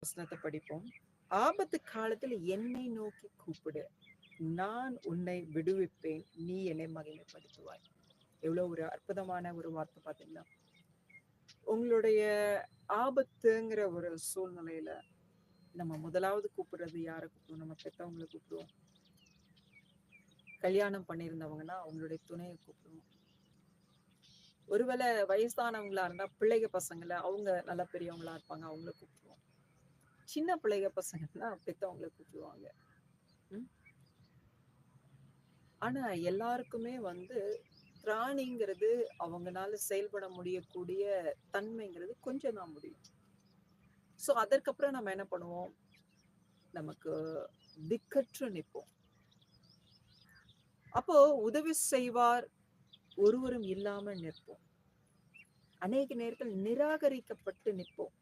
வசனத்தை படிப்போம். ஆபத்து காலத்தில் என்னை நோக்கி கூப்பிடு, நான் உன்னை விடுவிப்பேன், நீ என்னை மகிமைப்படுத்துவாய். எவ்வளவு ஒரு அற்புதமான ஒரு வார்த்தை பார்த்தீங்களா? உங்களுடைய ஆபத்துங்கிற ஒரு சூழ்நிலையில நம்ம முதலாவது கூப்பிடுறது யாரை கூப்பிடுவோம்? நம்ம பெற்றவங்களை கூப்பிடுவோம். கல்யாணம் பண்ணியிருந்தவங்கன்னா அவங்களுடைய துணையை கூப்பிடுவோம். ஒருவேளை வயசானவங்களா இருந்தா பிள்ளைக பசங்களை, அவங்க நல்ல பெரியவங்களா இருப்பாங்க, அவங்கள கூப்பிடுவோம். சின்ன பிள்ளைக பசங்கன்னா பெத்தவங்களை கூப்பிடுவாங்க. ஆனா எல்லாருக்குமே திராணிங்கிறது, அவங்கனால செயல்பட முடியக்கூடிய தன்மைங்கிறது கொஞ்சம் தான் முடியும். சோ அதற்கப்புறம் நம்ம என்ன பண்ணுவோம்? நமக்கு திக்கற்று நிற்போம். அப்போ உதவி செய்வார் ஒருவரும் இல்லாம நிற்போம். அநேக நேரத்தில் நிராகரிக்கப்பட்டு நிற்போம்.